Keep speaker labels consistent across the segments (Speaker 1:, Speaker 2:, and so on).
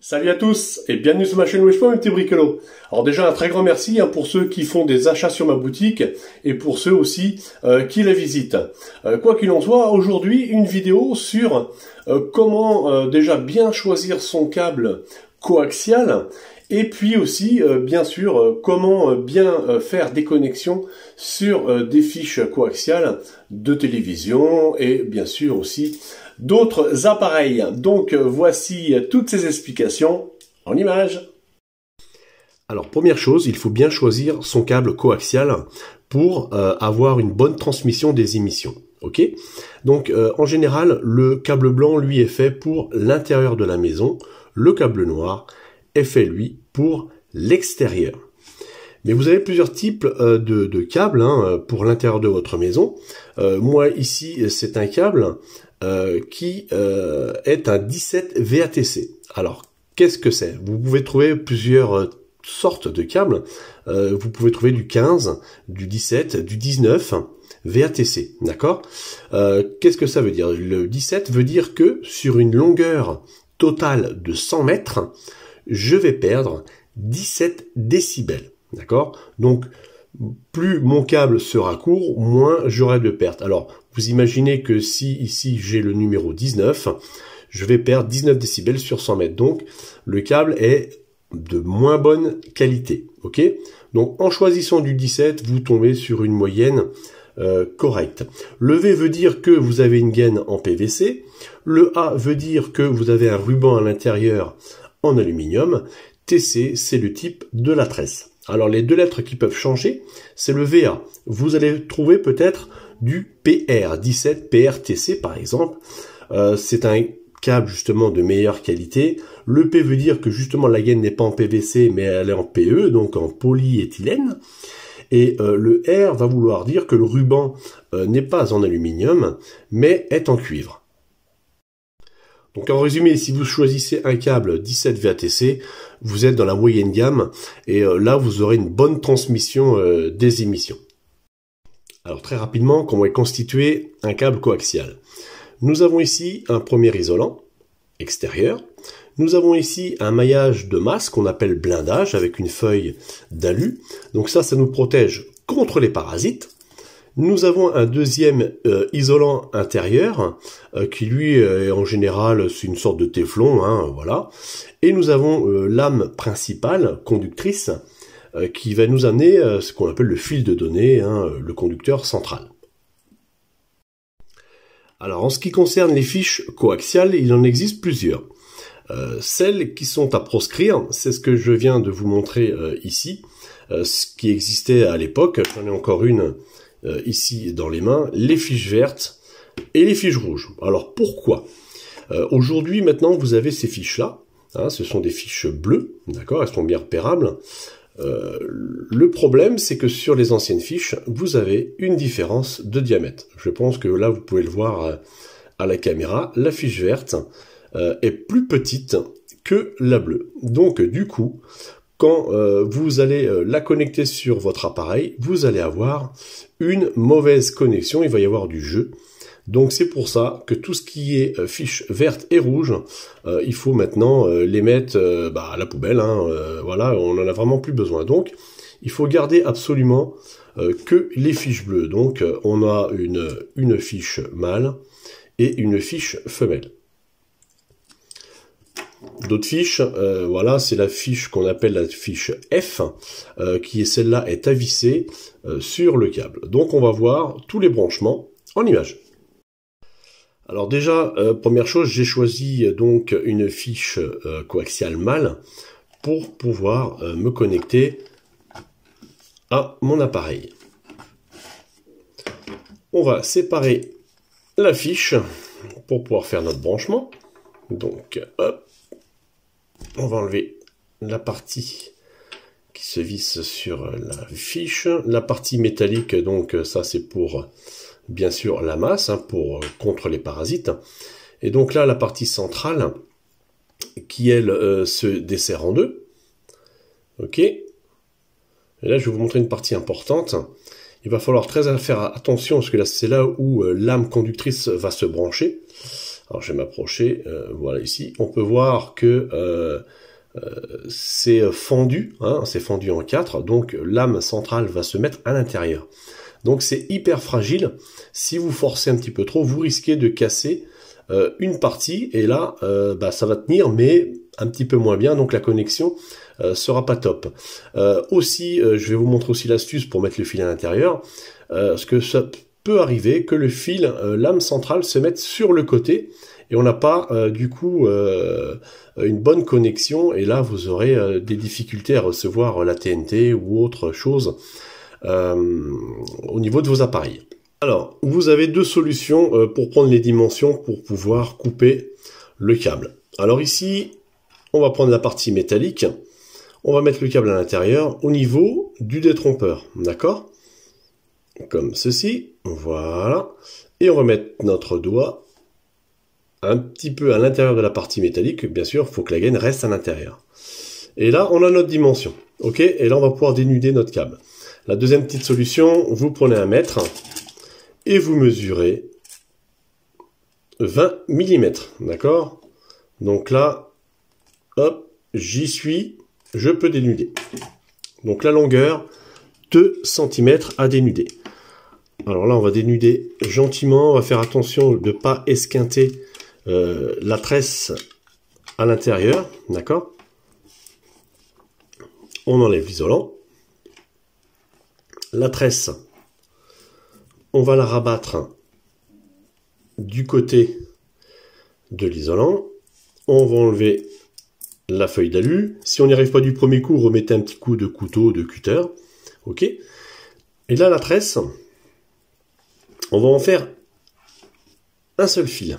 Speaker 1: Salut à tous et bienvenue sur ma chaîne Wesh, mes petits bricolos. Alors déjà un très grand merci pour ceux qui font des achats sur ma boutique et pour ceux aussi qui la visitent. Quoi qu'il en soit, aujourd'hui une vidéo sur comment déjà bien choisir son câble coaxial et puis aussi bien sûr comment bien faire des connexions sur des fiches coaxiales de télévision et bien sûr aussi d'autres appareils. Donc voici toutes ces explications en images. Alors première chose, il faut bien choisir son câble coaxial pour avoir une bonne transmission des émissions. Ok. Donc en général, le câble blanc lui est fait pour l'intérieur de la maison, le câble noir est fait lui pour l'extérieur. Mais vous avez plusieurs types de câbles pour l'intérieur de votre maison. Moi ici c'est un câble qui est un 17 VATC. Alors, qu'est-ce que c'est? Vous pouvez trouver plusieurs sortes de câbles. Vous pouvez trouver du 15, du 17, du 19 VATC, d'accord? Qu'est-ce que ça veut dire? Le 17 veut dire que sur une longueur totale de 100 mètres, je vais perdre 17 décibels, d'accord? Donc, plus mon câble sera court, moins j'aurai de pertes. Alors, vous imaginez que si ici j'ai le numéro 19, je vais perdre 19 décibels sur 100 mètres. Donc, le câble est de moins bonne qualité. Ok? Donc, en choisissant du 17, vous tombez sur une moyenne correcte. Le V veut dire que vous avez une gaine en PVC. Le A veut dire que vous avez un ruban à l'intérieur en aluminium. TC, c'est le type de la tresse. Alors les deux lettres qui peuvent changer, c'est le VA. Vous allez trouver peut-être du PR, 17 PRTC par exemple. C'est un câble justement de meilleure qualité. Le P veut dire que justement la gaine n'est pas en PVC mais elle est en PE, donc en polyéthylène. Et le R va vouloir dire que le ruban n'est pas en aluminium mais est en cuivre. Donc en résumé, si vous choisissez un câble 17 VATC, vous êtes dans la moyenne gamme et là vous aurez une bonne transmission des émissions. Alors très rapidement, comment est constitué un câble coaxial? Nous avons ici un premier isolant extérieur. Nous avons ici un maillage de masse qu'on appelle blindage avec une feuille d'alu. Donc ça nous protège contre les parasites. Nous avons un deuxième isolant intérieur qui lui est en général c'est une sorte de téflon, voilà. Et nous avons l'âme principale conductrice qui va nous amener ce qu'on appelle le fil de données, le conducteur central. Alors en ce qui concerne les fiches coaxiales, il en existe plusieurs. Celles qui sont à proscrire, c'est ce que je viens de vous montrer ici, ce qui existait à l'époque. J'en ai encore une ici dans les mains, les fiches vertes et les fiches rouges. Alors pourquoi? Aujourd'hui maintenant vous avez ces fiches là, ce sont des fiches bleues, d'accord, elles sont bien repérables. Le problème c'est que sur les anciennes fiches vous avez une différence de diamètre. Je pense que là vous pouvez le voir à la caméra, la fiche verte est plus petite que la bleue. Donc du coup, quand vous allez la connecter sur votre appareil, vous allez avoir une mauvaise connexion, il va y avoir du jeu. Donc c'est pour ça que tout ce qui est fiches vertes et rouges, il faut maintenant les mettre à la poubelle. Voilà, on en a vraiment plus besoin. Donc il faut garder absolument que les fiches bleues. Donc on a une fiche mâle et une fiche femelle. D'autres fiches, voilà, c'est la fiche qu'on appelle la fiche F, qui est celle-là est à visser sur le câble. Donc on va voir tous les branchements en image. Alors déjà, première chose, j'ai choisi donc une fiche coaxiale mâle pour pouvoir me connecter à mon appareil. On va séparer la fiche pour pouvoir faire notre branchement. Donc hop. On va enlever la partie qui se visse sur la fiche. La partie métallique, donc ça c'est pour bien sûr la masse, pour contre les parasites. Et donc là la partie centrale qui elle se dessert en deux. Ok. Et là je vais vous montrer une partie importante. Il va falloir faire attention parce que là c'est là où l'âme conductrice va se brancher. Alors je vais m'approcher, voilà ici, on peut voir que c'est fendu, hein, c'est fendu en 4, donc lame centrale va se mettre à l'intérieur. Donc c'est hyper fragile, si vous forcez un petit peu trop, vous risquez de casser une partie, et là ça va tenir, mais un petit peu moins bien, donc la connexion sera pas top. Aussi, je vais vous montrer aussi l'astuce pour mettre le fil à l'intérieur, parce que ça peut arriver que le fil lame centrale se mette sur le côté, et on n'a pas du coup une bonne connexion, et là vous aurez des difficultés à recevoir la TNT ou autre chose au niveau de vos appareils. Alors, vous avez deux solutions pour prendre les dimensions pour pouvoir couper le câble. Alors ici, on va prendre la partie métallique, on va mettre le câble à l'intérieur au niveau du détrompeur, d'accord? Comme ceci, voilà. Et on va mettre notre doigt un petit peu à l'intérieur de la partie métallique, bien sûr, il faut que la gaine reste à l'intérieur. Et là, on a notre dimension, ok? Et là, on va pouvoir dénuder notre câble. La deuxième petite solution, vous prenez un mètre et vous mesurez 20 mm, d'accord? Donc là, hop, j'y suis, je peux dénuder. Donc la longueur, 2 cm à dénuder. Alors là, on va dénuder gentiment, on va faire attention de ne pas esquinter la tresse à l'intérieur, d'accord? On enlève l'isolant. La tresse, on va la rabattre du côté de l'isolant. On va enlever la feuille d'alu. Si on n'y arrive pas du premier coup, remettez un petit coup de couteau, de cutter. Ok. Et là, la tresse, on va en faire un seul fil.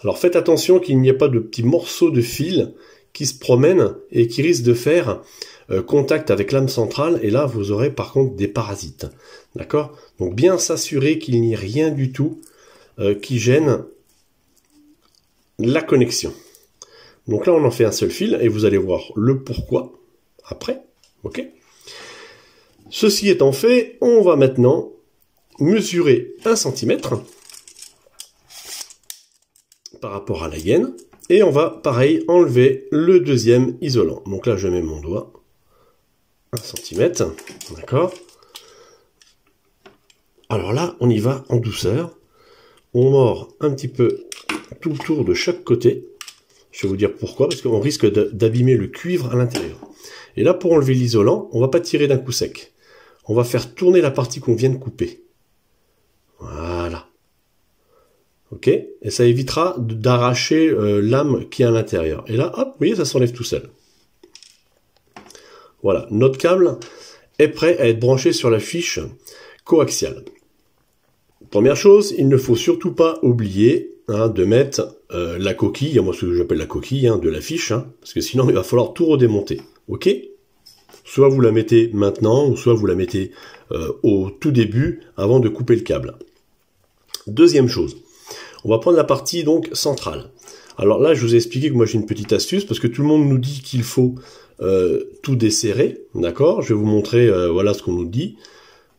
Speaker 1: Alors faites attention qu'il n'y ait pas de petits morceaux de fil qui se promènent et qui risquent de faire contact avec lame centrale, et là vous aurez par contre des parasites, d'accord? Donc bien s'assurer qu'il n'y ait rien du tout qui gêne la connexion. Donc là on en fait un seul fil et vous allez voir le pourquoi après, ok? Ceci étant fait, on va maintenant mesurer 1 cm par rapport à la gaine, et on va pareil enlever le deuxième isolant. Donc là je mets mon doigt 1 cm, d'accord? Alors là, on y va en douceur. On mord un petit peu tout le tour de chaque côté. Je vais vous dire pourquoi, parce qu'on risque d'abîmer le cuivre à l'intérieur. Et là, pour enlever l'isolant, on va pas tirer d'un coup sec. On va faire tourner la partie qu'on vient de couper. Voilà. Ok? Et ça évitera d'arracher l'âme qui est à l'intérieur. Et là, hop, vous voyez, ça s'enlève tout seul. Voilà, notre câble est prêt à être branché sur la fiche coaxiale. Première chose, il ne faut surtout pas oublier de mettre la coquille, moi ce que j'appelle la coquille de la fiche, parce que sinon il va falloir tout redémonter. Ok? Soit vous la mettez maintenant, ou soit vous la mettez au tout début avant de couper le câble. Deuxième chose, on va prendre la partie donc centrale. Alors là, je vous ai expliqué que moi j'ai une petite astuce, parce que tout le monde nous dit qu'il faut tout desserrer, d'accord? Je vais vous montrer, voilà ce qu'on nous dit.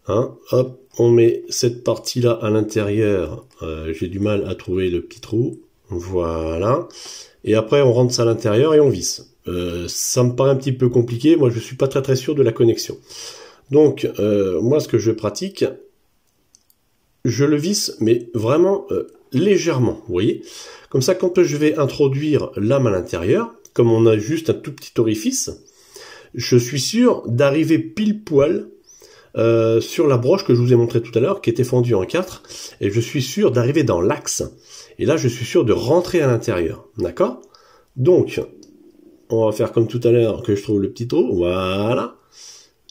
Speaker 1: Hop, on met cette partie-là à l'intérieur. J'ai du mal à trouver le petit trou. Voilà. Et après, on rentre ça à l'intérieur et on visse. Ça me paraît un petit peu compliqué. Moi, je suis pas très sûr de la connexion. Donc, moi, ce que je pratique, je le visse, mais vraiment légèrement, vous voyez? Comme ça, quand je vais introduire l'âme à l'intérieur, comme on a juste un tout petit orifice, je suis sûr d'arriver pile poil sur la broche que je vous ai montré tout à l'heure, qui était fendue en 4, et je suis sûr d'arriver dans l'axe. Et là, je suis sûr de rentrer à l'intérieur. D'accord? Donc, on va faire comme tout à l'heure, que je trouve le petit trou. Voilà.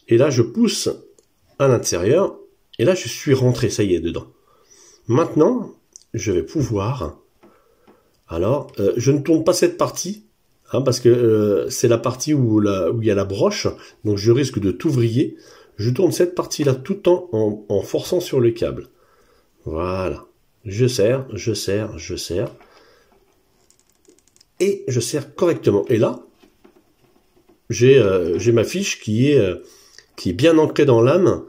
Speaker 1: Et là, je pousse à l'intérieur, et là, je suis rentré, ça y est, dedans. Maintenant, je vais pouvoir... Alors, je ne tourne pas cette partie, parce que c'est la partie où il y a la broche, donc je risque de tout vriller. Je tourne cette partie-là tout en forçant sur le câble. Voilà. Je serre, je serre, je serre. Et je serre correctement. Et là, j'ai ma fiche qui est bien ancrée dans l'âme,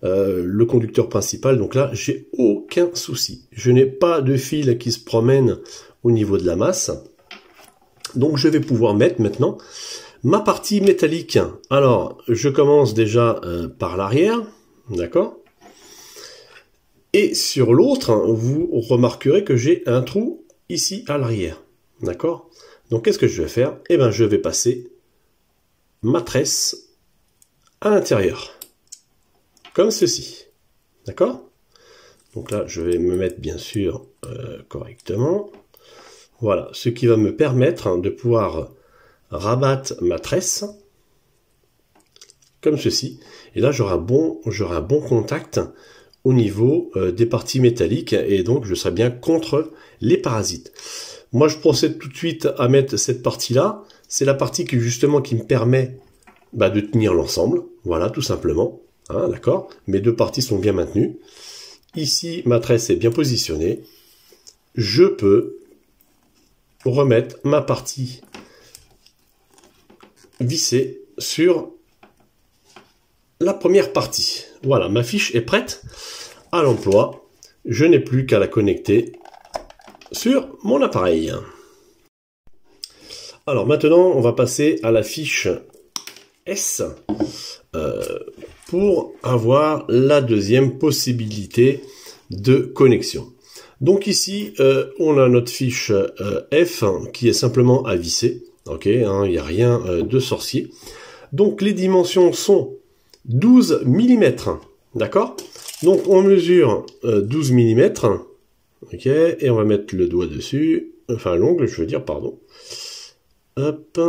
Speaker 1: le conducteur principal. Donc là, j'ai aucun souci. Je n'ai pas de fil qui se promène au niveau de la masse. Donc je vais pouvoir mettre maintenant ma partie métallique. Alors je commence déjà par l'arrière, d'accord? Et sur l'autre, vous remarquerez que j'ai un trou ici à l'arrière, d'accord? Donc qu'est-ce que je vais faire? Eh bien je vais passer ma tresse à l'intérieur, comme ceci, d'accord? Donc là je vais me mettre bien sûr correctement. Voilà, ce qui va me permettre de pouvoir rabattre ma tresse, comme ceci. Et là, j'aurai un bon contact au niveau des parties métalliques, et donc je serai bien contre les parasites. Moi, je procède tout de suite à mettre cette partie-là. C'est la partie qui justement qui me permet de tenir l'ensemble. Voilà, tout simplement. Hein, d'accord? Mes deux parties sont bien maintenues. Ici, ma tresse est bien positionnée. Je peux remettre ma partie vissée sur la première partie. Voilà, ma fiche est prête à l'emploi. Je n'ai plus qu'à la connecter sur mon appareil. Alors maintenant, on va passer à la fiche S pour avoir la deuxième possibilité de connexion. Donc ici, on a notre fiche F qui est simplement à visser. Ok, hein, il n'y a rien de sorcier. Donc les dimensions sont 12 mm. D'accord? Donc on mesure 12 mm. Ok, et on va mettre le doigt dessus. Enfin l'ongle, je veux dire, pardon. Hop.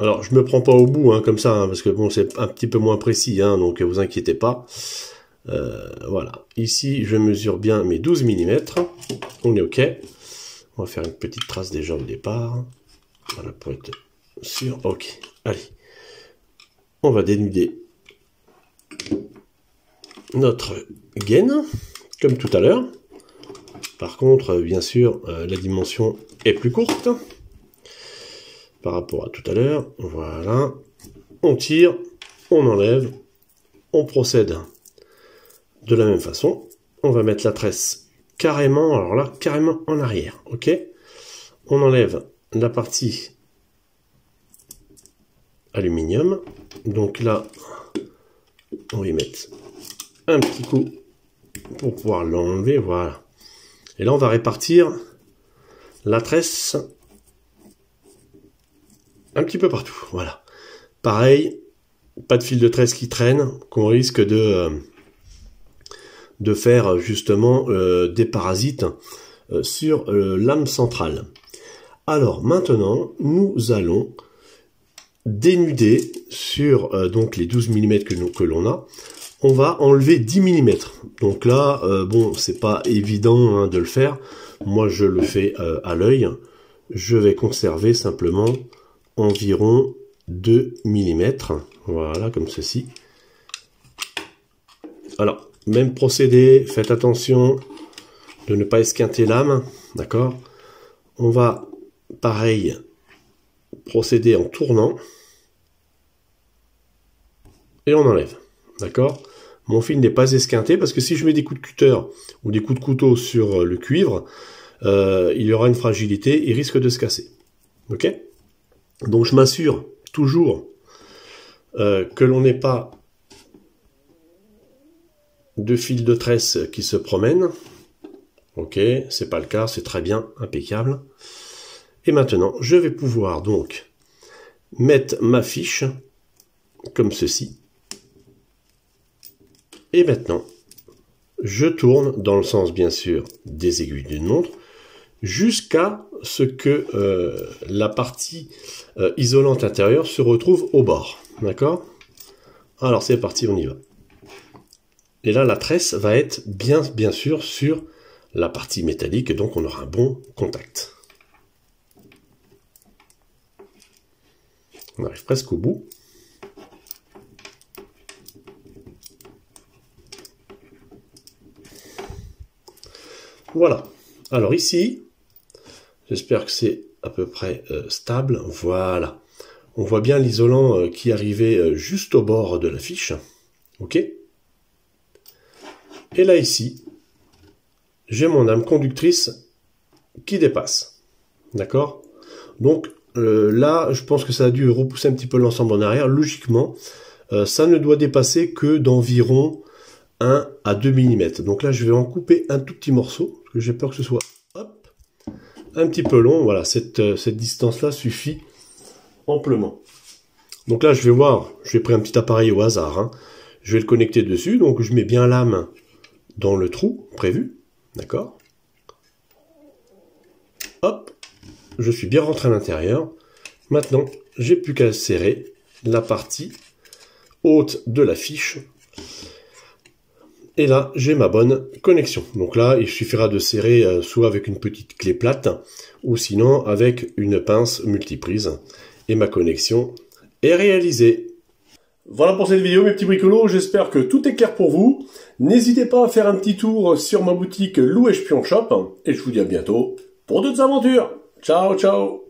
Speaker 1: Alors je me prends pas au bout, hein, comme ça, hein, parce que bon, c'est un petit peu moins précis, hein, donc vous inquiétez pas. Voilà, ici je mesure bien mes 12 mm, on est ok. On va faire une petite trace déjà au départ, voilà, pour être sûr. Ok, allez, on va dénuder notre gaine, comme tout à l'heure. Par contre, bien sûr, la dimension est plus courte par rapport à tout à l'heure. Voilà, on tire, on enlève, on procède de la même façon. On va mettre la tresse carrément, alors là, carrément en arrière, ok? On enlève la partie aluminium. Donc là, on va y mettre un petit coup pour pouvoir l'enlever, voilà. Et là, on va répartir la tresse un petit peu partout, voilà. Pareil, pas de fil de tresse qui traîne, qu'on risque de faire justement des parasites sur l'âme centrale. Alors maintenant, nous allons dénuder sur donc les 12 mm que l'on a. On va enlever 10 mm. Donc là, bon, c'est pas évident hein, de le faire. Moi, je le fais à l'œil. Je vais conserver simplement environ 2 mm. Voilà, comme ceci. Alors, même procédé, faites attention de ne pas esquinter l'âme, d'accord? On va, pareil, procéder en tournant, et on enlève, d'accord? Mon fil n'est pas esquinté, parce que si je mets des coups de cutter ou des coups de couteau sur le cuivre, il y aura une fragilité, il risque de se casser, ok? Donc je m'assure toujours que l'on n'ait pas de fil de tresse qui se promènent. Ok, c'est pas le cas, c'est très bien, impeccable. Et maintenant, je vais pouvoir donc mettre ma fiche comme ceci. Et maintenant, je tourne dans le sens bien sûr des aiguilles d'une montre jusqu'à ce que la partie isolante intérieure se retrouve au bord. D'accord? Alors c'est parti, on y va. Et là, la tresse va être bien sûr sur la partie métallique, et donc on aura un bon contact. On arrive presque au bout. Voilà. Alors ici, j'espère que c'est à peu près stable. Voilà. On voit bien l'isolant qui arrivait juste au bord de la fiche. Ok? Et là, ici, j'ai mon âme conductrice qui dépasse. D'accord? Donc là, je pense que ça a dû repousser un petit peu l'ensemble en arrière. Logiquement, ça ne doit dépasser que d'environ 1 à 2 mm. Donc là, je vais en couper un tout petit morceau, parce que j'ai peur que ce soit hop, un petit peu long. Voilà, cette distance-là suffit amplement. Donc là, je vais voir, j'ai pris un petit appareil au hasard, hein. Je vais le connecter dessus, donc je mets bien la main dans le trou prévu, d'accord? Hop, je suis bien rentré à l'intérieur. Maintenant, j'ai plus qu'à serrer la partie haute de la fiche. Et là, j'ai ma bonne connexion. Donc là, il suffira de serrer soit avec une petite clé plate, ou sinon avec une pince multiprise. Et ma connexion est réalisée. Voilà pour cette vidéo, mes petits bricolos. J'espère que tout est clair pour vous. N'hésitez pas à faire un petit tour sur ma boutique Lou et Espion Shop. Et je vous dis à bientôt pour d'autres aventures. Ciao, ciao!